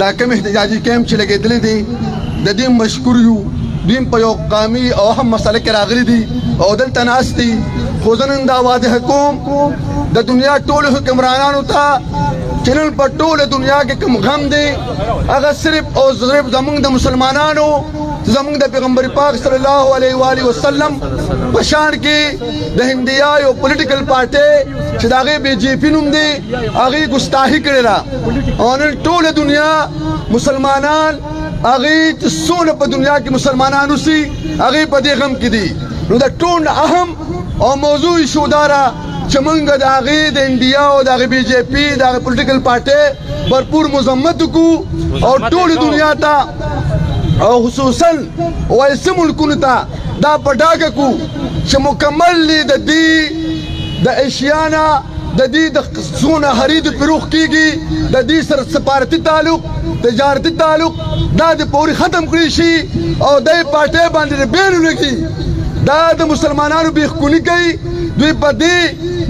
دا کوم احتجاجي کیمپ چې لګېدلی دی د دې مشکور یو. دوی په یو قامي او اهم مسله کې راغلي دي او دلته ناست دي. خو زه نن دا واضح کوم د دنیا ټولو حکمرانانو ته چې نن په ټوله دنیا کې کوم غم دی هغه صرف او صرف زموږ د مسلمانانو زموږ د پیغمبر پاک صلی الله علیه و آله وسلم په شان کې د هندیا یو پولیټیکل پارټي چې د هغې BJP نوم دی هغې ګستاهي کړې ده او نن ټوله دنیا مسلمانان هغې چې څونه په دنیا کې مسلمانان اوسي هغې په دې غم کې دي. نو د ټول اهم او موضوع ایشو دا ده چې موږ د هغې د انډیا او د هغې BJP د هغې پولیټیکل پارټۍ بھرپور مذمت وکړو او ټولې دنیا ته او خصوصا وایسه ملکونو ته دا په ډاګه کړو چې مکمل د دې د ایشیا نه د دې د څونه خرید فروخت کېږي د دې سره سفارتي تعلق تجارتي تعلق دا د پورې ختم کړی شي او د پارټۍ باندې بیل ولګي. دا د مسلمانانو بیخکونی کوي. دوی په دې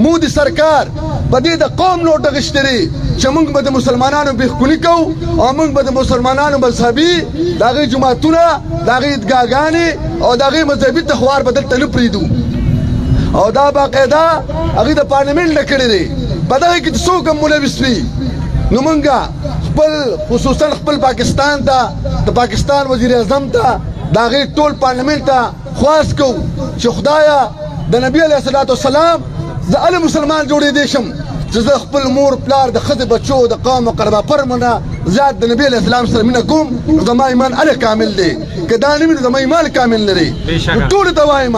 مودي سرکار په دې د قوم نوټ غشتري چې موږ به د مسلمانانو بیخکونی کوو او موږ به د مسلمانانو مذهبي د هغې جوماتونه د هغې عیدګاهګانې او د هغې مذهبي تخوار به دلته نه پرېږدو او دا باقاعده هغې د پارلمنټ نه کړی دی. په دغه کې چې څوک هم ملوث وي نو موږ خپل خصوصا خپل پاکستان ته د پاکستان وزیر اعظم ته د هغې ټول پارلمنټ ته خواست کوو چې خدایه د نبی علیه الصلاة والسلام زه هله مسلمان جوړېدی شم چې زه خپل مور پلار د ښځې بچو د قوم او قربا پرمه نه زیات د نبي علیه السلام سره مینه کوم نو زما ایمان هله کامل دی. که دا نه وي نو زما ایمان کامل نه دی. نو ټولو ته وایم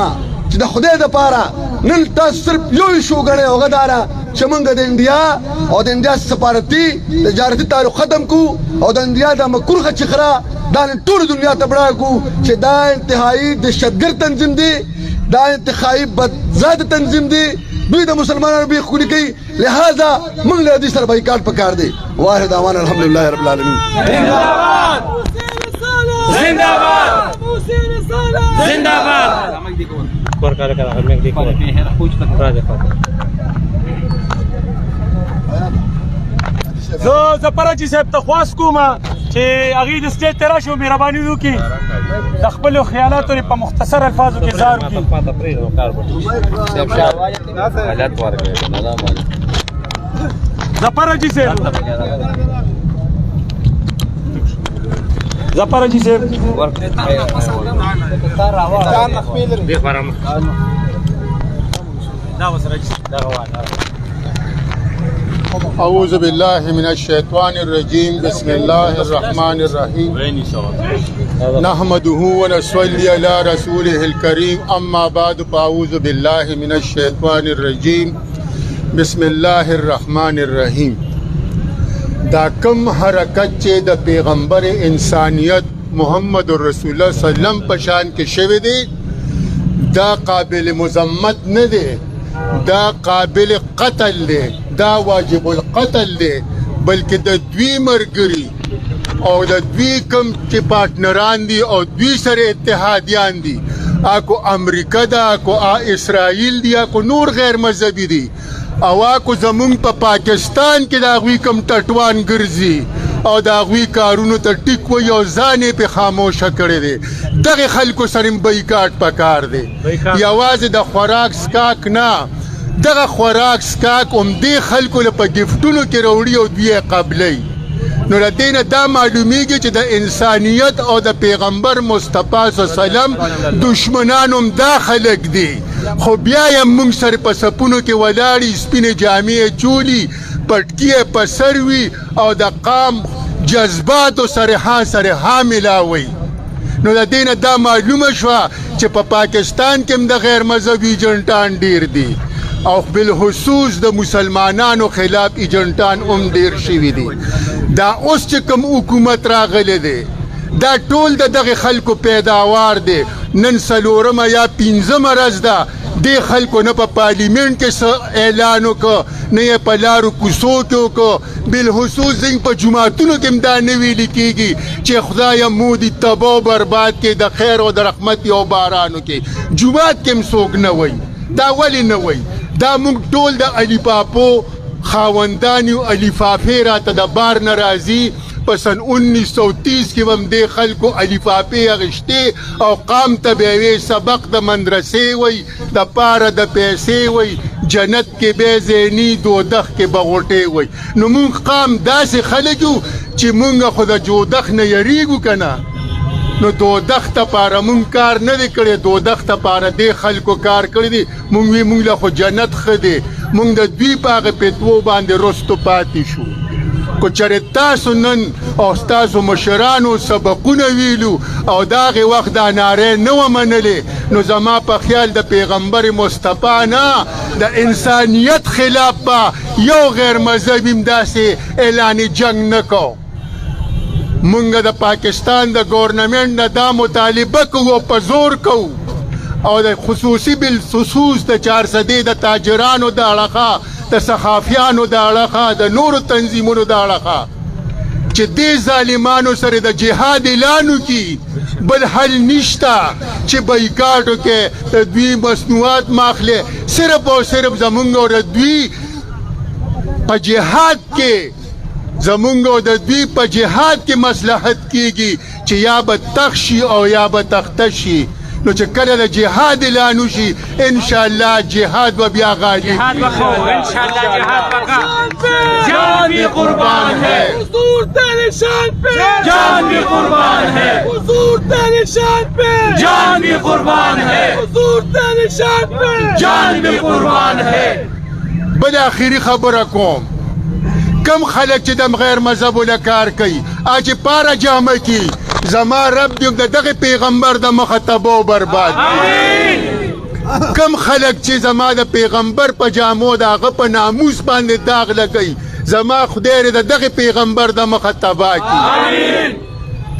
چې د خدای دپاره نن تاسو صرف یو ایشو ګڼئ او هغه دا ده چې موږ د انډیا او د انډیا سفارتي تجارتي تعلق ختم کړو او د انډیا دا مکروه چخره دا نن ټولو دنیا ته بډایه کړو چې دا انتهایي دهشتګرد تنظیم دی دا انتخابي بدزاد تنظیم دی. دوی د مسلمانانو بیخونی کوي لہذا موږ له دې سره بایکاټ پکار دی. واحد دعوانا الحمدلله رب العالمین. زه پراچي صاحب ته خواست کوم چې هغې د سټیج ته راشي او مهرباني وکړي د خپلو خیالاتو په مختصر الفاظو کې اظهار وکړي. ظفر حاجي صاحب أعوذ بالله من الشيطان الرجيم بسم الله الرحمن الرحيم نحمده ونصلي على رسوله الكريم أما بعد فأعوذ بالله من الشيطان الرجيم بسم الله الرحمن الرحيم. دا کم حرکت چې د پیغمبر انسانیت محمد رسول الله صلی الله علیه وسلم په شان کې شوی دی دا قابل مذمت نه دی دا قابل قتل دی دا واجب القتل دی بلکې د دوی مرګري او د دوی کم چې پارټنران دي او دوی سره اتحادیان دي اکو امریکا دا اکو اسرائیل دی اکو نور غیر مذهبي دي او اکو زمونږ په پاکستان کې د هغوی کم ټټوان ګرځي او د هغوی کارونو ته ټیک وایي او ځان یې پې خاموشه کړی دی دغې خلکو سره م بایکاټ پکار دی یوازې د خوراک سکاک نه دغه خوراک سکاک همدې خلکو له په ګفټونو کې راوړي او دوی یې قبلوي نو له دې نه دا معلومیږي چې د انسانیت او د پیغمبر مصطفی صلی الله علیه وسلم دشمنان هم دا خلک دي خو بیا یې موږ سره په سپونو کې ولاړي سپینې جامې یې چولي پټکي یې په سر وي او د قام جذباتو سره ها ملاوي نو د دې نه دا معلومه شوه چې په پاکستان کې هم د غیر مذهبي ایجنټان ډېر دي او بالخصوص د مسلمانانو خلاف ایجنټان هم ډېر شوي دي دا اوس چې کوم حکومت راغلی دی دا ټول د دغې خلکو پیداوار دی نن څلورمه یا پنځمه ورځ ده دې خلکو نه په پارلیمنټ کې څه اعلان وکړه نه یې په لارو کوڅو کې وکړه بالخصوص زموږ په جوماتونو کې هم دا نه ویلي کېږي چې خدایه مودي تباه و برباد کې د خیر او د رحمت یو بارانو کې جومات کې هم څوک نه وایي دا ولې نه وایي دا موږ ټول د علي پاپو خاوندان یو لفافې راته د بار نه راځي په سن 1930 کې هم دې خلکو لفافې اخیستې او قام ته به یې سبق د مدرسې وی د پاره د پیسې وی جنت کې به زینی دوزخ کې به غوټې وی نو مونږ قام داسې خلک یو چې مونږ خو د دوزخ نه یریږو که نه نو دوزخ ته پاره مونږ کار نه دی کړی دوزخ ته پاره دې خلکو کار کړی دی مونږ وی مونږ له خو جنت ښه دی مونږ د دوی په هغه فتوو باندې رستو پاتې شو کو چېرې تاسو نن او ستاسو مشرانو سبقونه ویلو او د هغې وخت دا نارې نه وه منلې نو زما په خیال د پیغمبر مصطفی نه د انسانیت خلاف به یو غیر مذهبي هم داسې اعلان جنگ نه کو مونږ د پاکستان د ګورنمنټ نه دا مطالبه کوو په زور کوو او د خصوصي بالخصوص د 400 د تاجرانو د اړخه د صحافیانو د اړخه د نورو تنظیمونو د اړخه چې دې ظالمانو سره د جهاد اعلان وکړي بل حل نشته چې بایکاټ وکړي د دوی مصنوعات ماخلي صرف او صرف زمونږ او د دوی په جهاد کې زمونږ او د دوی په جهاد کې مصلحت کیږي چې یا به تخ شي او یا به تخته شي نو چې کله د جهاد اعلان وشي انشاءالله جهاد به بیا غالي جهاد وکړو انشاءالله جهاد وکړو جان بھی قربان ہے حضور تیرے شان پہ جان بھی قربان ہے حضور تیرے شان پہ جان بھی قربان ہے حضور تیرے شان پہ جان بھی قربان ہے بل آخري خبره کوم کم خلک چې د غیر مذهب له کار کوي چې پاره جامه کی زما رب دې د دغه پیغمبر د مخه تباہ او برباد کم خلک چې زما د پیغمبر په جامو د هغه په ناموس باندې داغ لګوي زما خدای دې د دغه پیغمبر د مخه تباہ کړي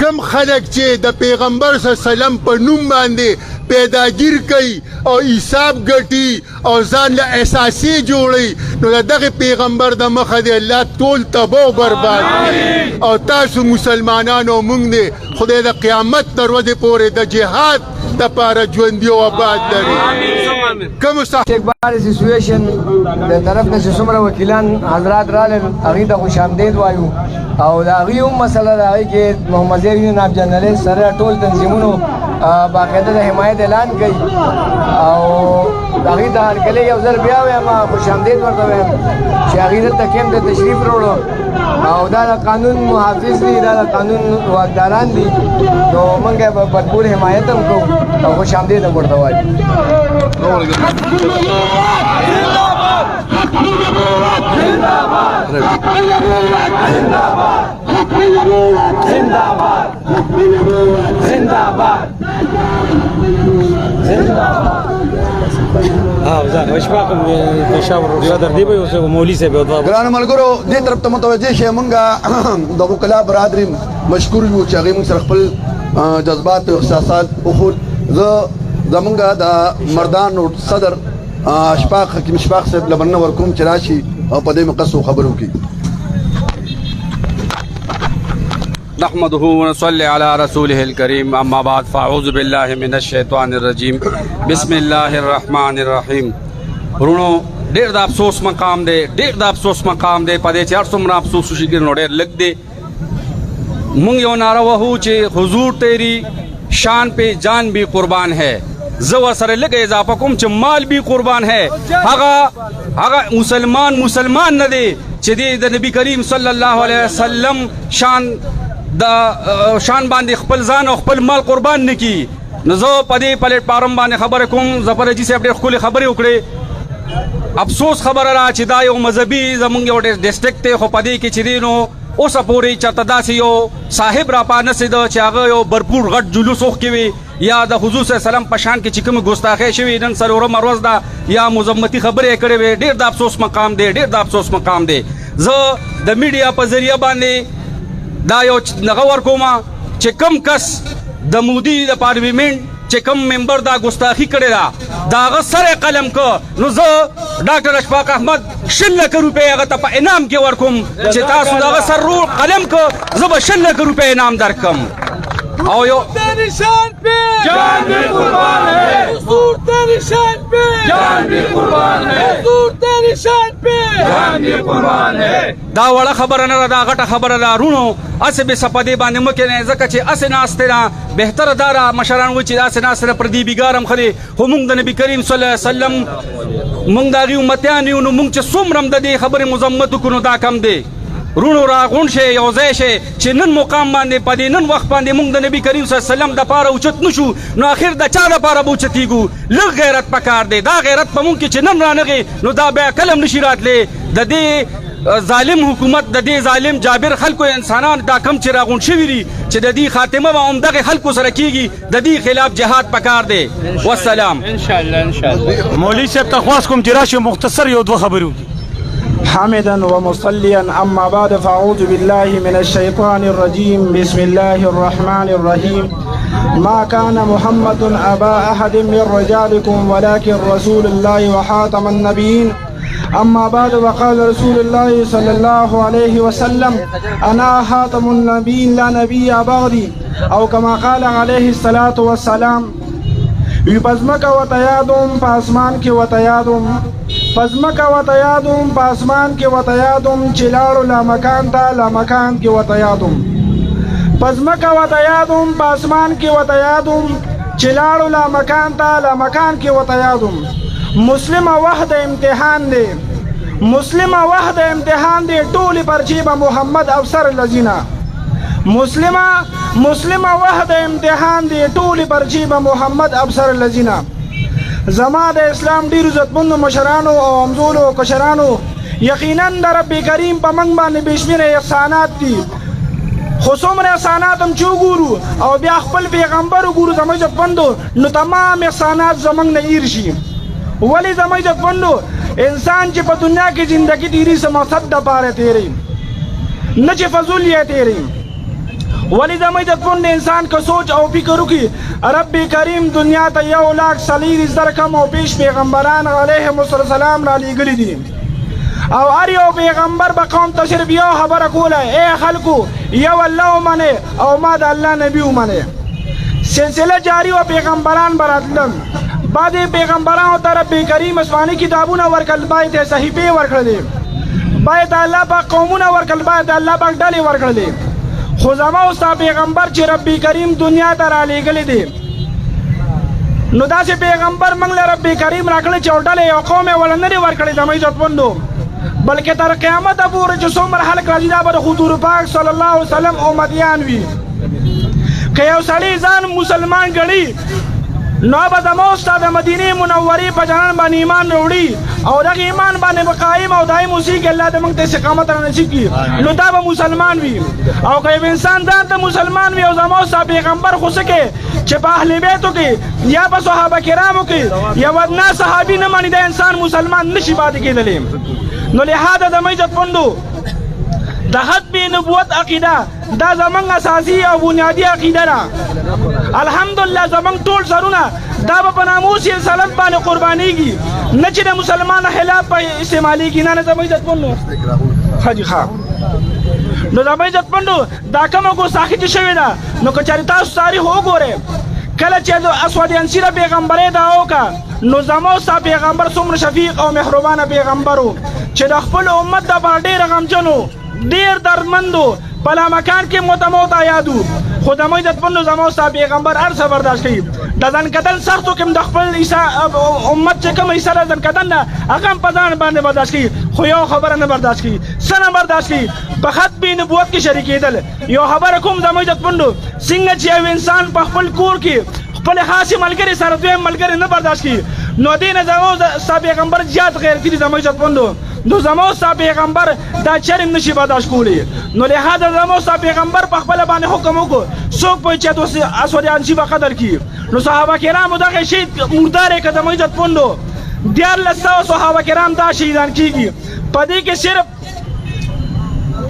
کم خلک چې د پیغمبر صلی الله علیه وسلم په نوم باندې پیداگیر کوي او حساب ګټي او ځان له احساسي جوړي نو د دغه پیغمبر د مخه دی الله ټول تباہ او برباد کړي او تاسو مسلمانانو مونږ نه خدای د قیامت تر ورځې پورې د جهاد دپاره ژوندي او آباد لري کوم ایک بار سچویشن د طرف نه چې څومره وکیلان حضرات رالل هغې ته خوش آمدید وایو او د هغې هم مسله د هغې کې محمد زیر ناب جرنلست سره ټول تنظیمونو باقاعده د حمایت اعلان کوي او د هغې ته هرکلی یو ځل بیا وایم خوش آمدید ورته وایم چې هغې دلته کیمپ ته تشریف راوړو او دا د قانون محافظ دي دا د قانون واکداران دي نو موږ یې په بھرپور حمایت هم کوو او خوش آمدید هم ورته وایو ګرانو ملګرو دې طرف ته متوجه شئ مونږ د وکلا برادري مشکور یو چې هغې مونږ سره خپل جذبات او احساسات وښود زمونږ د مردانو صدر اشفاق حکیم اشفاق صاحب له مننه ورکوم چې راشي او په دې مقصد خبرو وکړي نحمده ونصلي على رسوله الكريم اما بعد فاعوذ بالله من الشیطان الرجیم بسم الله الرحمن الرحیم ورونو ډېر د افسوس مقام دی ډېر د افسوس مقام دی په دې چې هر څومره افسوس وشي نو ډېر لږ دی مونږ یو نعره وهو چې حضور تیری شان پہ جان بھی قربان ہے زه ورسره لږ اضافه کوم چې مال بھی قربان ہے هغه مسلمان نه دی چې د نبی کریم صلی الله علیه وسلم شان باندې خپل ځان او خپل مال قربان نه کی نو زه په دې پلیټ فارم باندې خبره کوم ظفرجي صاحب ډېر ښکلې خبرې وکړې افسوس خبره را چې دا یو مذهبي زمونږ یو ډسټرکټ دی خو په دې کې چې دی نو اوسه پورې چېرته داسې یو صاحب را پانسېده چې هغه یو برپور غټ جلوس وښکې وي یا د حضور صلی الله علیه وسلم په شان کې چې کومې ګستاخۍ شوي نن څلورمه ورځ ده یا مذمتي خبرې یې کړې وې ډېر د افسوس مقام دی ډېر د افسوس مقام دی زه د میډیا په ذریعه باندې دا یو دغه ورکوم چې کم کس د مودي د پارلیمنټ چې کم ممبر دا ګستاخي کړې ده د هغه سر قلم که نو زه ډاکټر اشفاق احمد 6 لکه روپۍ هغه ته په انعام کې ورکوم چې تاسو د هغه سر قلم که زه به 6 لکه روپۍ انعام درکم او یو نشان پہ जान भी कुर्बान है हुजूर तेरी शान पे जान भी कुर्बान है हुजूर तेरी शान पे जान भी कुर्बान है دا وړه خبره نه ده دا غټه خبره ده رونو اسې به سپدې باندې مکې نه ځکه چې اسې ناستې نه بهتره دا ده مشران وایي چې داسې ناستې نه پردي بیګار هم ښه دی خو مونږ د نبي کریم صلی الله علیه وسلم مونږ د هغې امتیان یو نو مونږ چې څومره هم د دې خبرې مذمت وکړو نو دا کم دی رونو راغونډ شئ یو ځای شئ چې نن مقام باندې په دې نن وخت باندې مونږ د نبي کریم صلی الله علیه وسلم دپاره اوچت نه شو نو اخر د چا دپاره به اوچتېږو لږ غیرت پکار دی دا غیرت په مونږ کې چې نن رانغې نو دا بیا کله هم نشي راتلی د دې ظالم حکومت د دې ظالم جابر خلکو انسانان دا کم چې راغونډ شوي دي چې د دې خاتمه به همدغې خلکو سره کېږي د دې خلاف جهاد پکار دی والسلام مولوي صاحب ته خواست کوم چې راشي مختصر یو دوه خبرې وکړي حمدا ومصليا أما بعد فأعوذ بالله من الشيطان الرجيم بسم الله الرحمن الرحيم ما كان محمد أبا أحد من رجالكم ولكن رسول الله وخاتم النبيين أما بعد وقال رسول الله صلى الله عليه وسلم أنا خاتم النبيين لا نبي بعدي أو كما قال عليه الصلاة والسلام پزمک و تیادم پاسمان کی و تیادم پزمک و تیادم پاسمان کی و تیادم چلاړو لا مکان تا لا مکان کی و تیادم پزمک و تیادم پاسمان کی و تیادم چلاړو لا مکان تا لا مکان کی و تیادم مسلم وحد امتحان دے مسلم وحد امتحان دے ټول پرچیب محمد افسر لذینا مسلمه وحد امتحان دی ټول پرچیب محمد افسر لذینا زما د اسلام ډیر عزتمنو مشرانو او امزولو او کشرانو یقینا د رب کریم په موږ باندې بشمیره احسانات دي خو څومره احسانات هم چې وګورو او بیا خپل پیغمبر وګورو زموږ عزتمندو نو تمام احسانات زموږ نه هیر شي ولې زموږ عزتمندو انسان چې په دنیا کې زندگی تیری څه مقصد دپاره تیری نه چې فضول یې تیری ولی زموږ عزتمند انسان که سوچ او فکر وکړي رب کریم دنیا ته 1,40,000 کم او پیش پیغمبران علیهم السلام را لیږلي دي او هر یو پیغمبر به قوم ته صرف یو خبره کوله ای خلکو یو الله ومنئ او ما د الله نبي ومنئ سلسله جاری و پیغمبران به راتلل بعضې پیغمبرانو ته رب کریم اسماني کتابونه ورکړل باید ته صحیفې ورکړلې باید د الله پاک قومونه ورکړل باید د الله پاک ډلې ورکړلې خو زما او ستا پیغمبر چې رب کریم دنیا ته رالیږلی دی نو داسې پیغمبر موږ له رب کریم راکړی چې یو ډلې یو قوم یې وله نه دی ورکړی زما عزتمندو بلکې تر قیامته پورې چې څومره خلک راځي دا به د حضور پاک صلی الله علیه وسلم امتیان وي که یو سړی ځان مسلمان ګڼي نو به زما او ستا د مدینې منورې په جنان باندې ایمان راوړي او دغه ایمان باندې به قایم او دایم اوسېږي الله دې موږ ته استقامت را نصیب کړي نو دا به مسلمان وي او که یو انسان ځان ته مسلمان وي او زما او ستا پیغمبر خو څه کې چې په اهل بیتو کې یا په صحابه کرامو کې یو ادنا صحابي نه ماني دا انسان مسلمان نشي پاتې کېدلی نو لهذا د مې عزتمندو د ختم نبوت عقیده دا زمونږ اساسي او بنیادي عقیده ده الحمدلله زمونږ ټول سرونه دا به په ناموس سلام باندې قربانیږي نه چې د مسلمان خلاف په استعمالیږي نه زموږ عزتمندو حاجي ښه نو زموږ عزتمندو دا کومه ګستاخي چې شوې ده نو که چېرې تاسو تاریخ وګورئ کله چې د اسود انسي د پیغمبرۍ دعا وکړه نو زما ستا پیغمبر څومره شفیق او مهربانه پیغمبر و چې د خپل امت دپاره ډېر غمجن و ډېر دردمند و په لامکان کې متموت یاد و خو زموږ عزتمندو زما ستا پیغمبر هر څه برداشت کوي د ځان کتل سختو کې د خپل امت چې کوم حصه د ځان کتل نه هغه هم په ځان باندې برداشت کوي خو یو خبره نه برداشت کوي څه نه برداشت کوي په ختم نبوت کې شریکېدل یو خبره کوم زموږ عزتمندو څنګه چې یو انسان په خپل کور کې خپل خاصې ملګري سره دویم ملګري نه برداشت کوي نو دې نه زموږ ستا پیغمبر زیات غیرتي دي زموږ عزتمندو نو زموږ ستا پیغمبر دا چرې نشي برداشت کولی نو لهذا زموږ ستا پیغمبر په خپله باندې حکم وکړو څوک به چې اسود انسي به قدر کړي نو صحابه کرامو دغه شي مردار یې که زموږ عزتمندو 1400 صحابه کرام دا شهیدان کېږي په دې کې صرف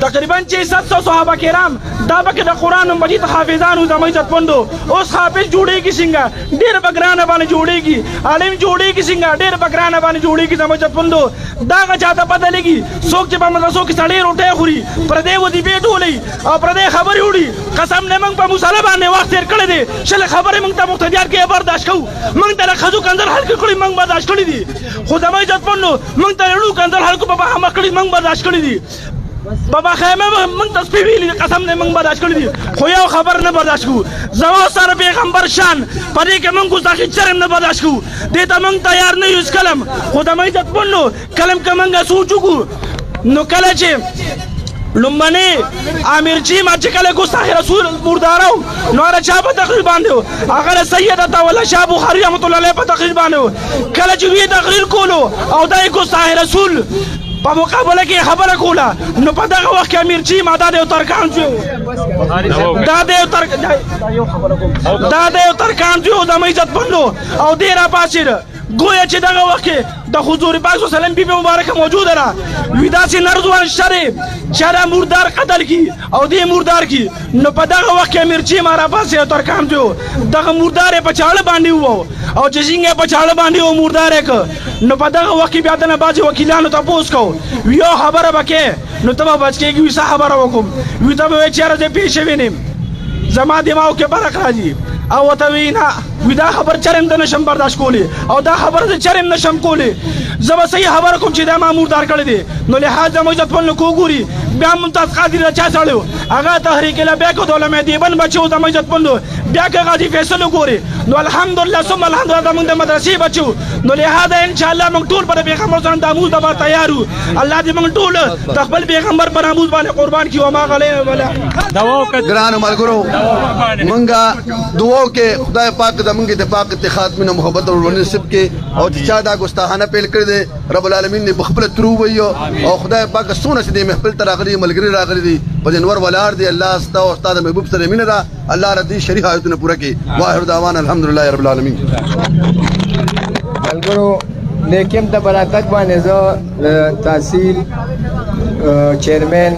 تقریبا 600 صحابه کرام دا پکې د قرآن مجید حافظانو زموږ عزت مندو اوس حافظ جوړېږي څنګه ډېر په ګرانه باندې جوړېږي عالم جوړېږي څنګه ډېر په ګرانه باندې جوړېږي زموږ عزت مندو دا هغه چاته پته لګي څوک چې په مدرسو کې سړی روټۍ خوري پردی وظیفې ټولوي او پردی خبرې وړي قسم نه موږ په مصالحه باندې وخت تېر کړی دی شل خبرې موږ ته مقتدیان کې برداشت کوو موږ ته له ښځو کنځل حلقې کړي موږ برداشت کړي دي خو زموږ عزت مندو موږ ته لړو کنځل حلقو په بهامه کړي موږ برداشت کړي دي بابا خیمه موږ ته سپي ویلي قسم نه موږ برداشت کړي دي خو یو خبر نه برداشت کوو زما سره پیغمبر شان په دې کې موږ ګستاخي چرم نه برداشت کوو دې ته موږ تیار نه یو کلم خو زموږ عزت مندو کلم که موږ سوچ وکړو نو کله چې لومبنې امیر چیم چې کله ګستاخ رسول مردارو نو هغه چا په تقریر باندې و هغه سیدته ولا شاه بخاري رحمت الله علیه په تقریر باندې و کله چې وی تقریر کولو او دای ګستاخ رسول په مقابله کې خبره کوله نو په دغه وخت کې امیر چیم دا د ترکان جو دا د ترکان جو د عزت بندو او ډیر پاسیر گویا چې دغه وخت کې د حضور پاک صلی الله علیه وسلم بیبي مبارکه موجوده را ودا سي نرزوان شری چا مردار قتل کی او دې مردار کی نو په دغه وخت کې امیر چیم را پاسې ترکان جو دغه مردار په چاړه باندې وو او چې څنګه په چاړه باندې وو مردار ک نو په دغه وخت کې بیا د نباز وکیلانو تاسو کو یو خبره وکې نو ته بچ کېږي وسه خبره وکم وی ته به چیرې دې پیښ وینم زما دماغ کې برق راځي او ته وینا ودا خبر چرم د نشم برداشت کولی او دا خبر چرم نشم کولی زما صحیح خبر کوم چې دا مامور دار کړی دی نو لہذا موږ ته په کو ګوري بیا ممتاز قادر چا سړیو هغه تحریک له بیاکو دوله مې دیبن بچو د مجد پندو بیا که غادي فیصله ګوري نو الحمدلله ثم الحمدلله موږ د مدرسې بچو نو لہذا ان شاء الله موږ ټول پر پیغمبر سره د اموز د تیارو الله دې موږ ټول د خپل پیغمبر پر اموز باندې قربان کیو ما غلې ولا دوا وکړه ګران ملګرو منګه دعا کې خدای پاک زمونږ اتفاق اتحاد مینه محبت او نصیب کې او چې چا دا ګستاخانه پیل کړی دی رب العالمین دې بخبل ترو ویو او خدای پاک سونه چې دې محفل تر راغلي ملګری راغلي دي په جنور ولار دی الله استا او استاد محبوب سره مینه دا الله رضی شریح آیتونه پوره کړي واخر دعوانا الحمدلله رب العالمین ملګرو لیکن د برکت باندې زه تحصیل چیرمن